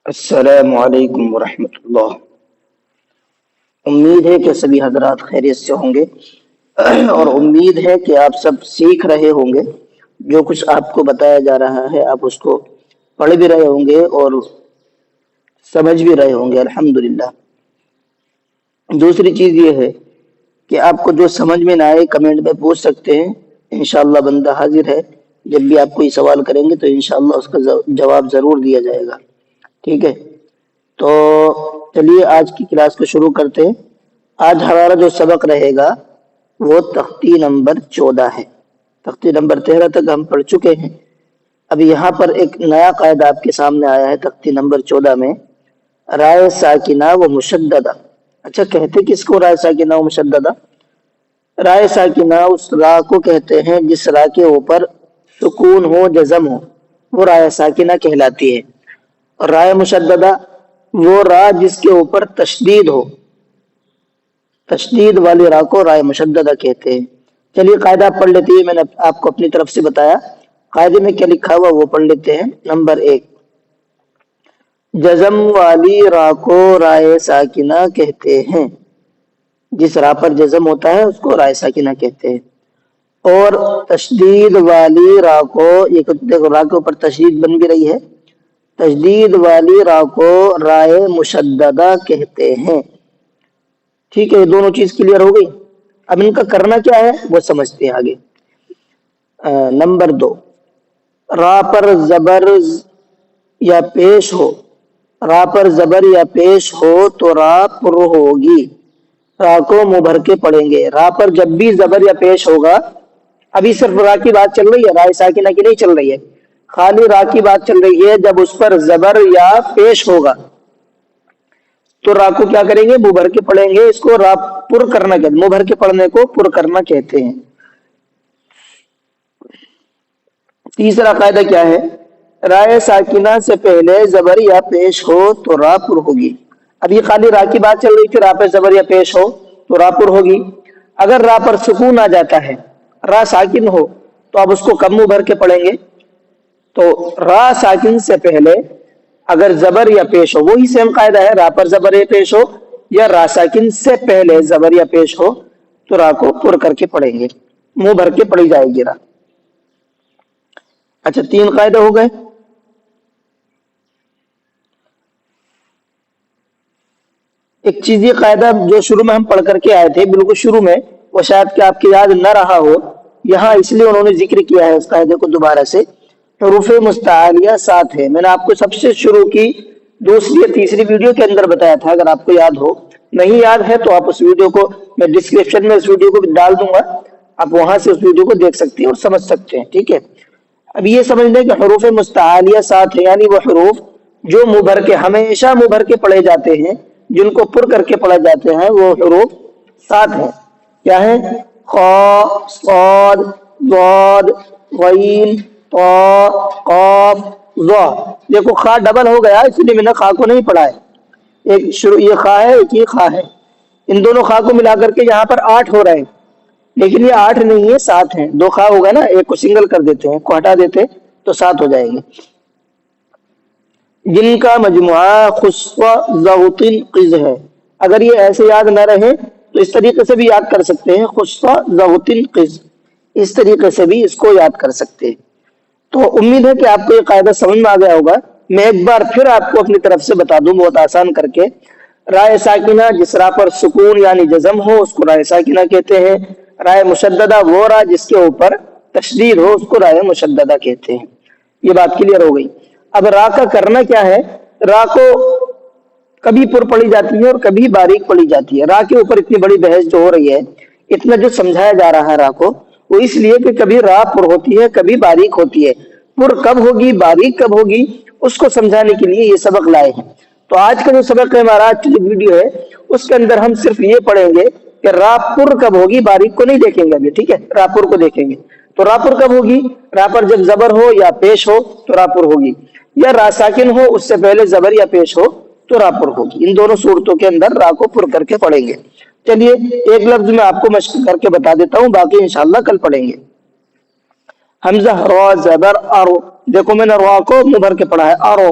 السلام علیکم ورحمۃ اللہ۔ امید ہے کہ سبھی حضرات خیریت سے ہوں گے اور امید ہے کہ آپ سب سیکھ رہے ہوں گے۔ جو کچھ آپ کو بتایا جا رہا ہے آپ اس کو پڑھ بھی رہے ہوں گے اور سمجھ بھی رہے ہوں گے الحمدللہ۔ دوسری چیز یہ ہے کہ آپ کو جو سمجھ میں نہ آئے کمنٹ میں پوچھ سکتے ہیں، انشاءاللہ بندہ حاضر ہے، جب بھی آپ کوئی سوال کریں گے تو انشاءاللہ اس کا جواب ضرور دیا جائے گا، ٹھیک ہے؟ تو چلیے آج کی کلاس کو شروع کرتے ہیں۔ آج ہمارا جو سبق رہے گا وہ تختی نمبر 14 ہے۔ تختی نمبر 13 تک ہم پڑھ چکے ہیں۔ اب یہاں پر ایک نیا قاعدہ آپ کے سامنے آیا ہے تختی نمبر 14 میں، رائے ساکنہ و مشددہ۔ اچھا، کہتے کس کو رائے ساکنہ و مشددہ؟ رائے ساکنہ اس را کو کہتے ہیں جس را کے اوپر سکون ہو، جزم ہو، وہ رائے ساکنہ کہلاتی ہے۔ اور رائے مشددہ وہ را جس کے اوپر تشدید ہو، تشدید والی را کو رائے مشددہ کہتے ہیں۔ چلیے قاعدہ پڑھ لیتے ہیں، میں نے آپ کو اپنی طرف سے بتایا۔ قاعدے میں کیا لکھا ہوا وہ پڑھ لیتے ہیں۔ نمبر 1، جزم والی را کو رائے ساکنہ کہتے ہیں۔ جس را پر جزم ہوتا ہے اس کو رائے ساکنہ کہتے ہیں۔ اور تشدید والی را کو، یہ دیکھو را کے اوپر تشدید بن بھی رہی ہے، تشدید والی را کو رائے مشددہ کہتے ہیں۔ ٹھیک ہے، یہ دونوں چیز کلیئر ہو گئی۔ اب ان کا کرنا کیا ہے وہ سمجھتے ہیں آگے۔ نمبر 2، را پر زبر یا پیش ہو، را پر زبر یا پیش ہو تو را پر ہوگی۔ را کو منہ بھر کے پڑھیں گے۔ را پر جب بھی زبر یا پیش ہوگا، ابھی صرف را کی بات چل رہی ہے، رائے ساکنہ کی نہیں چل رہی ہے، خالی را کی بات چل رہی ہے۔ جب اس پر زبر یا پیش ہوگا تو را کو کیا کریں گے؟ منہ بھر کے پڑھیں گے۔ اس کو را پر کرنا کہتے ہیں، منہ بھر کے پڑھنے کو پر کرنا کہتے ہیں۔ تیسرا قاعدہ کیا ہے؟ رائے ساکنہ سے پہلے زبر یا پیش ہو تو را پر ہوگی۔ اب یہ خالی را کی بات چل رہی تھی، را پر زبر یا پیش ہو تو را پر ہوگی۔ اگر را پر سکون آ جاتا ہے، را ساکن ہو، تو اب اس کو کب منہ بھر کے پڑھیں گے؟ تو را ساکن سے پہلے اگر زبر یا پیش ہو، وہی سیم قاعدہ ہے، را پر زبر یا پیش ہو یا را ساکن سے پہلے زبر یا پیش ہو تو را کو پر کر کے پڑھیں گے، منہ بھر کے پڑھی جائے گی را۔ اچھا، 3 قاعدے ہو گئے۔ ایک چیز یہ قاعدہ جو شروع میں ہم پڑھ کر کے آئے تھے، بالکل شروع میں، وہ شاید کہ آپ کی یاد نہ رہا ہو، یہاں اس لیے انہوں نے ذکر کیا ہے اس قاعدے کو دوبارہ سے۔ حروف مستعالیہ 7 ہے، میں نے آپ کو سب سے شروع کی دوسری یا تیسری ویڈیو کے اندر بتایا تھا، اگر آپ کو یاد ہو۔ نہیں یاد ہے تو آپ اس ویڈیو کو، میں ڈسکرپشن میں اس ویڈیو کو ڈال دوں گا، آپ وہاں سے اس ویڈیو کو دیکھ سکتے ہیں اور سمجھ سکتے ہیں، ٹھیک ہے؟ اب یہ سمجھ لیں کہ حروف مستعالیہ 7 ہے، یعنی وہ حروف جو منہ بھر کے، ہمیشہ منہ بھر کے پڑھے جاتے ہیں، جن کو پر کر کے پڑھے جاتے ہیں، وہ حروف 7 ہیں۔ کیا ہیں؟ خا، صاد، ضاد، غین، طا، قاف، ظا۔ دیکھو خا ڈبل ہو گیا، اس لیے میں نے خا کو نہیں پڑھا ہے، ایک شروع یہ خا ہے، ایک یہ خا ہے، ان دونوں خا کو ملا کر کے یہاں پر 8 ہو رہے ہیں، لیکن یہ 8 نہیں ہے، 7 ہیں۔ 2 خا ہوگا نا، ایک کو سنگل کر دیتے ہیں، کو ہٹا دیتے تو 7 ہو جائیں گے، جن کا مجموعہ خص ضغط قز ہے۔ اگر یہ ایسے یاد نہ رہے تو اس طریقے سے بھی یاد کر سکتے ہیں، خص ضغط قز، اس طریقے سے بھی اس کو یاد کر سکتے ہیں۔ تو امید ہے کہ آپ کو یہ قاعدہ سمجھ میں آ گیا ہوگا۔ میں ایک بار پھر آپ کو اپنی طرف سے بتا دوں بہت آسان کر کے۔ رائے ساکنہ جس را پر سکون یعنی جزم ہو اس کو رائے ساکنہ کہتے ہیں۔ رائے مشددہ وہ را جس کے اوپر تشدید ہو اس کو رائے مشددہ کہتے ہیں۔ یہ بات کلیئر ہو گئی۔ اب را کا کرنا کیا ہے؟ را کو کبھی پر پڑھی جاتی ہے اور کبھی باریک پڑھی جاتی ہے۔ را کے اوپر اتنی بڑی بحث جو ہو رہی ہے، اتنا جو سمجھایا جا رہا ہے را کو، وہ اس لیے کہ کبھی را پر ہوتی ہے، کبھی باریک ہوتی ہے۔ پر کب ہوگی، باریک کب ہوگی، اس کو سمجھانے کے لیے یہ سبق لائے ہیں۔ تو آج کا جو سبق ہے ہمارا، آج کی جو ویڈیو ہے، اس کے اندر ہم صرف یہ پڑھیں گے کہ را پر کب ہوگی، باریک کو نہیں دیکھیں گے ابھی، ٹھیک ہے؟ را پر کو دیکھیں گے۔ تو را پر کب ہوگی؟ را پر جب زبر ہو یا پیش ہو تو را پر ہوگی، یا را ساکن ہو اس سے پہلے زبر یا پیش ہو تو را پر ہوگی۔ ان دونوں صورتوں کے اندر را کو پر کر کے پڑھیں گے۔ چلیے ایک لفظ میں آپ کو مشق کر کے بتا دیتا ہوں، باقی انشاءاللہ کل پڑھیں گے۔ حمزہ، را، زبر، ارو۔ دیکھو میں نے را کو منہ بھر کے پڑھا ہے، ارو۔